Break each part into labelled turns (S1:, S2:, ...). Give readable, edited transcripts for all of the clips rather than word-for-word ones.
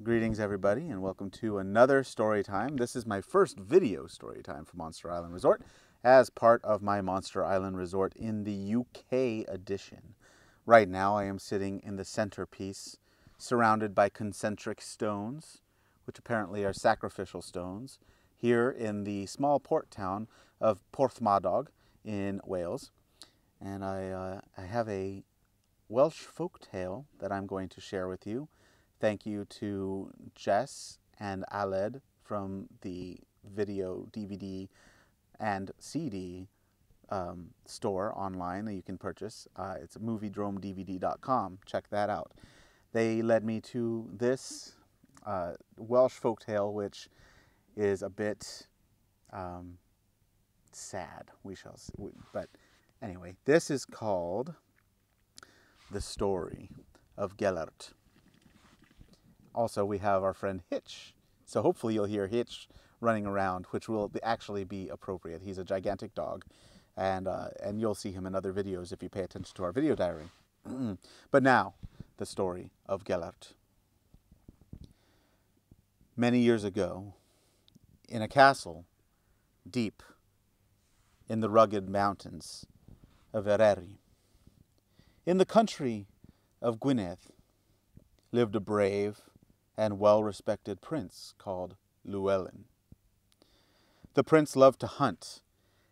S1: Greetings everybody and welcome to another story time. This is my first video story time for Monster Island Resort as part of my Monster Island Resort in the UK edition. Right now I am sitting in the centerpiece surrounded by concentric stones, which apparently are sacrificial stones, here in the small port town of Porthmadog in Wales. And I have a Welsh folk tale that I'm going to share with you. Thank you to Jess and Aled from the video, DVD, and CD store online that you can purchase. It's moviedromedvd.com. Check that out. They led me to this Welsh folktale, which is a bit sad, we shall see. But anyway, this is called The Story of Gellert. Also, we have our friend Hitch. So hopefully you'll hear Hitch running around, which will actually be appropriate. He's a gigantic dog, and you'll see him in other videos if you pay attention to our video diary. But now, the story of Gellert. Many years ago, in a castle deep in the rugged mountains of Eryri, in the country of Gwynedd, lived a brave and well-respected prince called Llewellyn. The prince loved to hunt,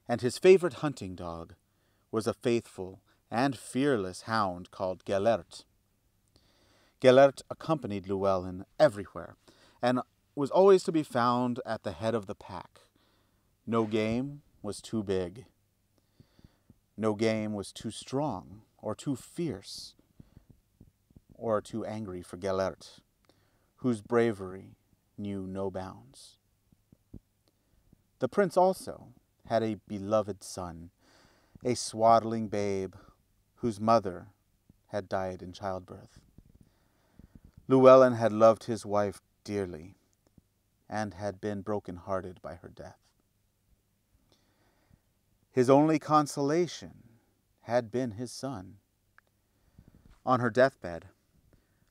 S1: and his favorite hunting dog was a faithful and fearless hound called Gellert. Gellert accompanied Llewellyn everywhere, and was always to be found at the head of the pack. No game was too big. No game was too strong, or too fierce, or too angry for Gellert, whose bravery knew no bounds. The prince also had a beloved son, a swaddling babe whose mother had died in childbirth. Llewellyn had loved his wife dearly and had been broken-hearted by her death. His only consolation had been his son. On her deathbed,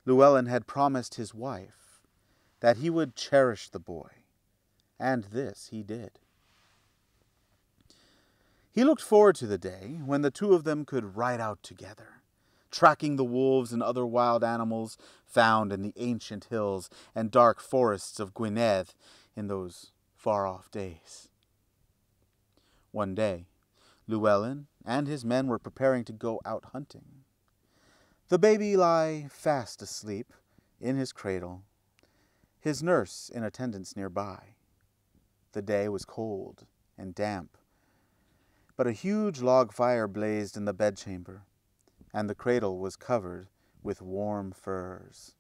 S1: Llewellyn had promised his wife that he would cherish the boy, and this he did. He looked forward to the day when the two of them could ride out together, tracking the wolves and other wild animals found in the ancient hills and dark forests of Gwynedd in those far-off days. One day, Llewellyn and his men were preparing to go out hunting. The baby lay fast asleep in his cradle, his nurse in attendance nearby. The day was cold and damp, but a huge log fire blazed in the bedchamber, and the cradle was covered with warm furs.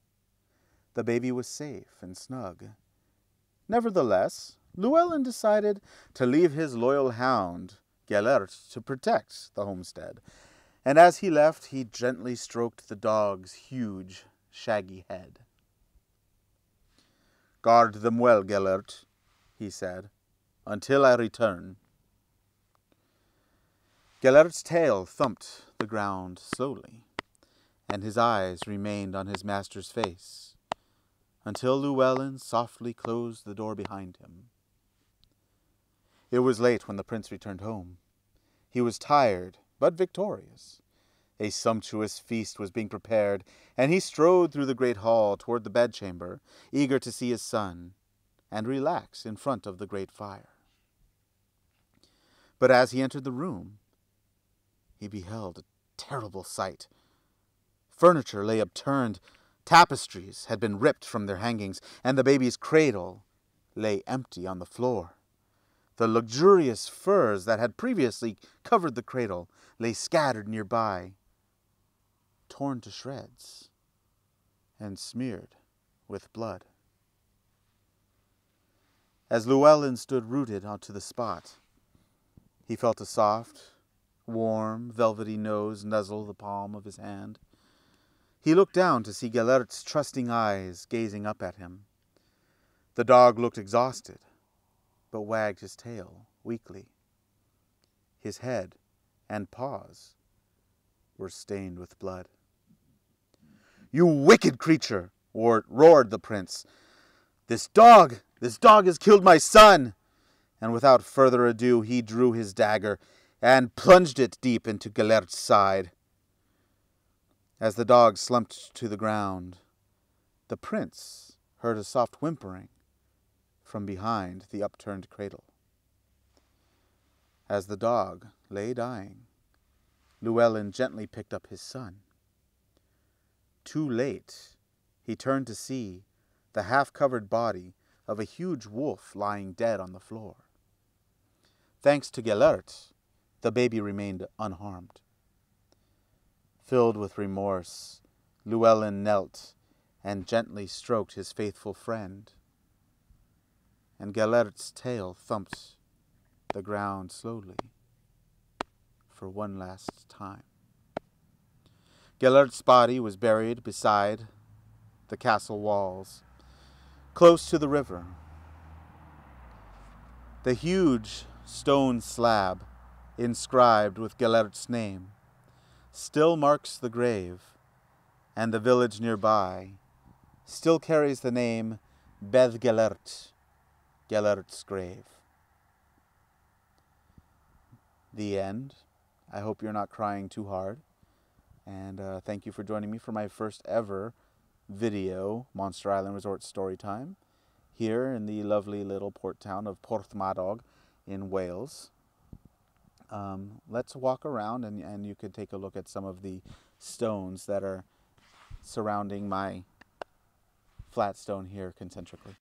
S1: The baby was safe and snug. Nevertheless, Llewellyn decided to leave his loyal hound, Gellert, to protect the homestead, and as he left, he gently stroked the dog's huge, shaggy head. "Guard them well, Gellert," he said, "until I return." Gellert's tail thumped the ground slowly, and his eyes remained on his master's face, until Llewellyn softly closed the door behind him. It was late when the prince returned home. He was tired, but victorious. A sumptuous feast was being prepared, and he strode through the great hall toward the bedchamber, eager to see his son, and relax in front of the great fire. But as he entered the room, he beheld a terrible sight. Furniture lay upturned, tapestries had been ripped from their hangings, and the baby's cradle lay empty on the floor. The luxurious furs that had previously covered the cradle lay scattered nearby, torn to shreds and smeared with blood. As Llewellyn stood rooted onto the spot, he felt a soft, warm, velvety nose nuzzle the palm of his hand. He looked down to see Gellert's trusting eyes gazing up at him. The dog looked exhausted, but wagged his tail weakly. His head and paws were stained with blood. "You wicked creature!" roared the prince. This dog has killed my son!" And without further ado, he drew his dagger and plunged it deep into Gelert's side. As the dog slumped to the ground, the prince heard a soft whimpering from behind the upturned cradle. As the dog lay dying, Llewellyn gently picked up his son. Too late, he turned to see the half-covered body of a huge wolf lying dead on the floor. Thanks to Gelert, the baby remained unharmed. Filled with remorse, Llewellyn knelt and gently stroked his faithful friend, and Gelert's tail thumped the ground slowly for one last time. Gelert's body was buried beside the castle walls, close to the river. The huge stone slab, inscribed with Gelert's name, still marks the grave, and the village nearby still carries the name Bedd Gelert, Gelert's grave. The end. I hope you're not crying too hard. And thank you for joining me for my first ever video, Monster Island Resort Storytime, here in the lovely little port town of Porthmadog in Wales. Let's walk around and you could take a look at some of the stones that are surrounding my flat stone here concentrically.